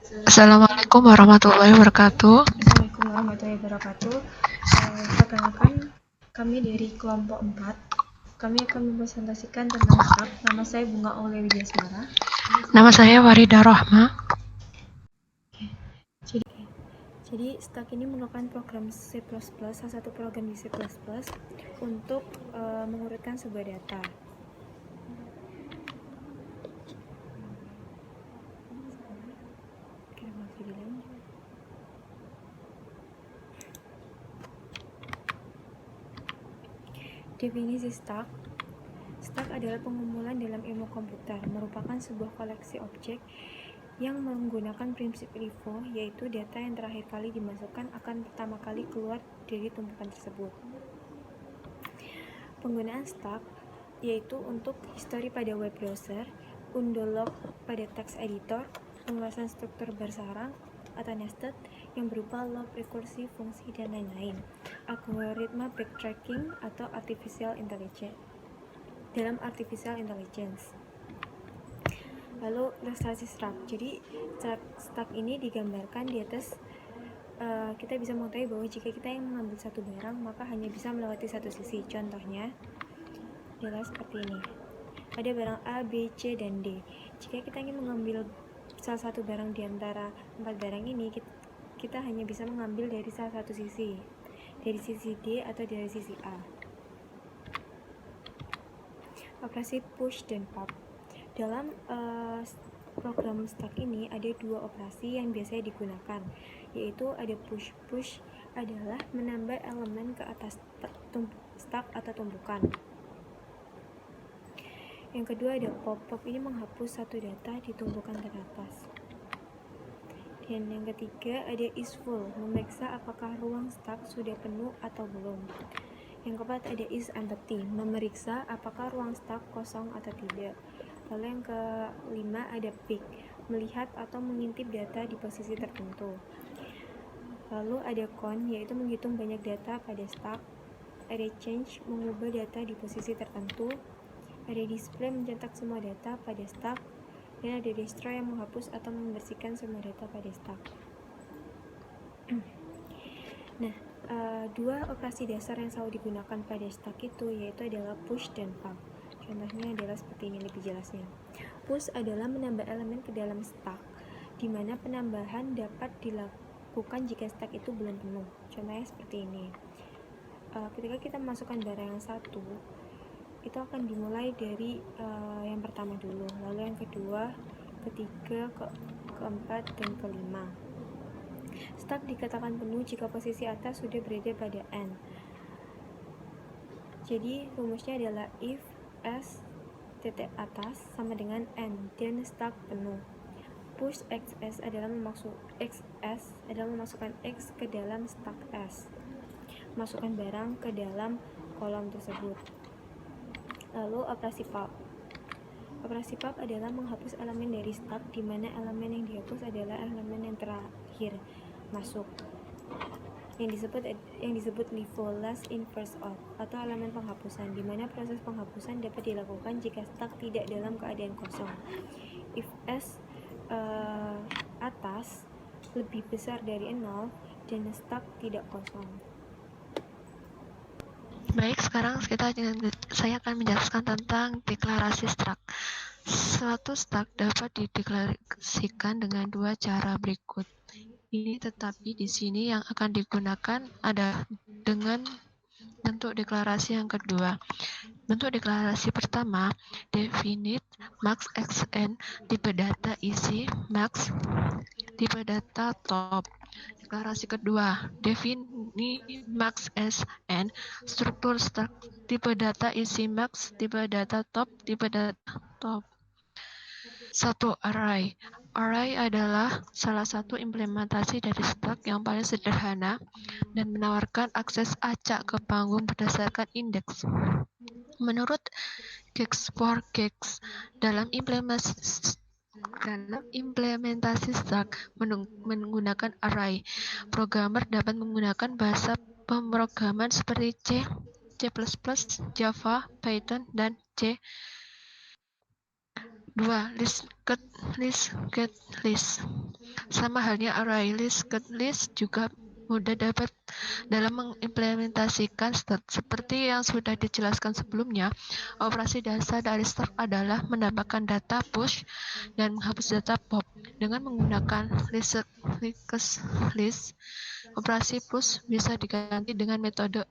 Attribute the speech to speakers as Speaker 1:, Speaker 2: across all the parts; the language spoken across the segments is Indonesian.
Speaker 1: Assalamualaikum warahmatullahi wabarakatuh.
Speaker 2: Assalamualaikum warahmatullahi wabarakatuh. Perkenalkan, kami dari kelompok 4. Kami akan mempresentasikan tentang stack. Nama saya Bunga Oleh Widyasmara.
Speaker 1: Nama saya Warida Rohma.
Speaker 2: Jadi stack ini merupakan program C++, salah satu program di C++ untuk mengurutkan sebuah data. Definisi stack. Stack adalah pengumpulan dalam ilmu komputer, merupakan sebuah koleksi objek yang menggunakan prinsip LIFO, yaitu data yang terakhir kali dimasukkan akan pertama kali keluar dari tumpukan tersebut. Penggunaan stack yaitu untuk history pada web browser, undo log pada text editor, pengelasan struktur bersarang atau nested yang berupa log rekursi, fungsi, dan lain-lain, algoritma backtracking atau artificial intelligence. Lalu ilustrasi stack. Jadi stack ini digambarkan di atas. Kita bisa mengetahui bahwa jika kita yang mengambil satu barang, maka hanya bisa melewati satu sisi. Contohnya adalah seperti ini. Ada barang A, B, C, dan D. Jika kita ingin mengambil salah satu barang di antara 4 barang ini, kita hanya bisa mengambil dari salah satu sisi, dari sisi D atau dari sisi A. Operasi push dan pop. Dalam program stack ini ada dua operasi yang biasanya digunakan, yaitu ada push. Push adalah menambah elemen ke atas stack atau tumpukan. Yang kedua ada pop. Pop ini menghapus satu data di tumpukan teratas. Dan yang ketiga ada is full, memeriksa apakah ruang stack sudah penuh atau belum. Yang keempat ada is empty, memeriksa apakah ruang stack kosong atau tidak. Lalu yang kelima ada pick, melihat atau mengintip data di posisi tertentu. Lalu ada count, yaitu menghitung banyak data pada stack. Ada change, mengubah data di posisi tertentu. Ada display, mencetak semua data pada stack. Dan ada destroy, yang menghapus atau membersihkan semua data pada stack. Nah, dua operasi dasar yang selalu digunakan pada stack itu yaitu adalah push dan pop. Contohnya adalah seperti ini lebih jelasnya. Push adalah menambah elemen ke dalam stack, di mana penambahan dapat dilakukan jika stack itu belum penuh. Contohnya seperti ini. Ketika kita memasukkan barang yang satu, itu akan dimulai dari yang pertama dulu, lalu yang kedua, ketiga, keempat, dan kelima. Stack dikatakan penuh jika posisi atas sudah berada pada N. Jadi rumusnya adalah if S titik atas sama dengan N dan stack penuh. Push XS adalah memasukkan X ke dalam stack S, masukkan barang ke dalam kolom tersebut. Lalu operasi pop. Operasi pop adalah menghapus elemen dari stack, di mana elemen yang dihapus adalah elemen yang terakhir masuk, yang disebut LIFO, last in first out, atau elemen penghapusan, di mana proses penghapusan dapat dilakukan jika stack tidak dalam keadaan kosong. If S atas lebih besar dari 0 dan stack tidak kosong.
Speaker 1: Baik, sekarang saya akan menjelaskan tentang deklarasi stack. Suatu stack dapat dideklarasikan dengan dua cara berikut. Ini tetapi di sini yang akan digunakan ada dengan bentuk deklarasi yang kedua. Bentuk deklarasi pertama, definite max xn tipe data isi max tipe data top. Deklarasi kedua, definite max sn struktur stack tipe data isi max tipe data top tipe data top. 1. Array. Array adalah salah satu implementasi dari stack yang paling sederhana dan menawarkan akses acak ke panggung berdasarkan indeks. Menurut Geeks for Geeks, dalam implementasi stack menggunakan array, programmer dapat menggunakan bahasa pemrograman seperti C, C++, Java, Python, dan C. 2. List get list. Sama halnya array list, list juga mudah dapat dalam mengimplementasikan start. Seperti yang sudah dijelaskan sebelumnya, operasi dasar dari start adalah menambahkan data push dan menghapus data pop. Dengan menggunakan list, operasi push bisa diganti dengan metode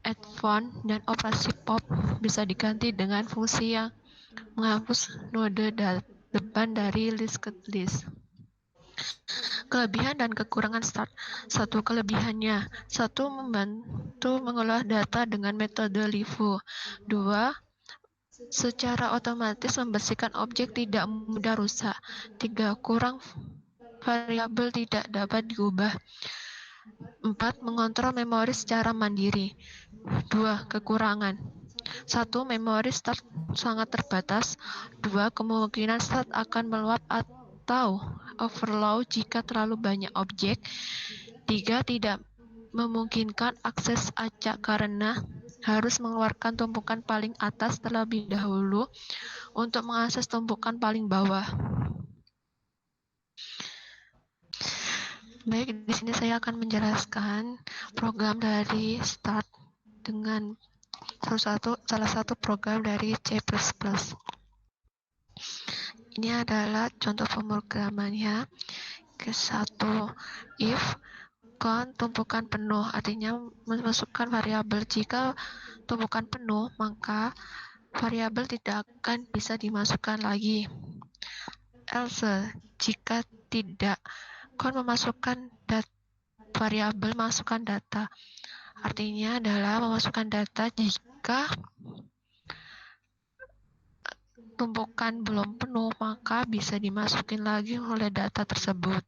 Speaker 1: add font, dan operasi pop bisa diganti dengan fungsi yang menghapus node depan dari list ke list. Kelebihan dan kekurangan start. Satu kelebihannya, satu membantu mengolah data dengan metode LIFO. Dua, secara otomatis membersihkan objek tidak mudah rusak. Tiga, kurang variabel tidak dapat diubah. 4. Mengontrol memori secara mandiri. 2. Kekurangan. 1. Memori start sangat terbatas. 2. Kemungkinan start akan meluap atau overflow jika terlalu banyak objek. 3. Tidak memungkinkan akses acak karena harus mengeluarkan tumpukan paling atas terlebih dahulu untuk mengakses tumpukan paling bawah. Baik, di sini saya akan menjelaskan program dari Start dengan salah satu program dari C++. Ini adalah contoh pemrogramannya. Ke-1, if count tumpukan penuh, artinya memasukkan variabel. Jika tumpukan penuh, maka variabel tidak akan bisa dimasukkan lagi. Else, jika tidak, count memasukkan variabel masukkan data. Artinya adalah memasukkan data jika tumpukan belum penuh, maka bisa dimasukin lagi oleh data tersebut.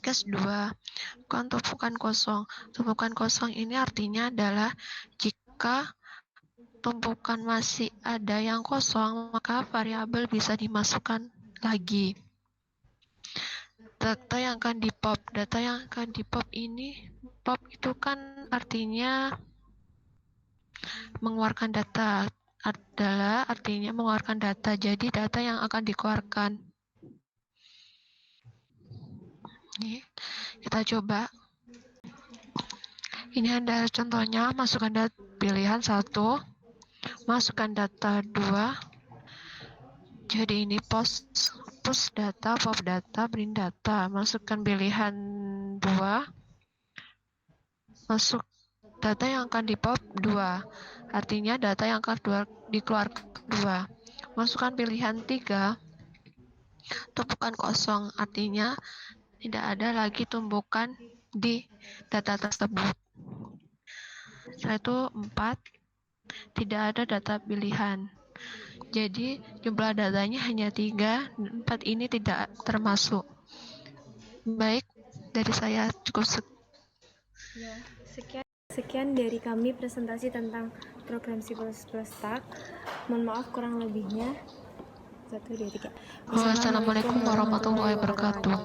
Speaker 1: Case 2, count tumpukan kosong. Tumpukan kosong ini artinya adalah jika tumpukan masih ada yang kosong, maka variabel bisa dimasukkan lagi. Data yang akan di-pop. Data yang akan di-pop ini, pop itu kan artinya mengeluarkan data, adalah artinya mengeluarkan data. Jadi data yang akan dikeluarkan. Ini kita coba. Ini ada contohnya, masukkan data pilihan 1, masukkan data 2. Jadi ini push data, pop data, print data. Masukkan pilihan 2. Masuk data yang akan di-pop 2. Artinya data yang akan dikeluarkan 2. Masukkan pilihan 3. Tumpukan kosong. Artinya tidak ada lagi tumpukan di data tersebut. Setelah itu 4. Tidak ada data pilihan. Jadi jumlah datanya hanya 3, 4 ini tidak termasuk. Baik, dari saya cukup
Speaker 2: sekian dari kami presentasi tentang program C++ Start. Mohon maaf kurang lebihnya. 1, 2, 3.
Speaker 1: Wassalamualaikum warahmatullahi wabarakatuh.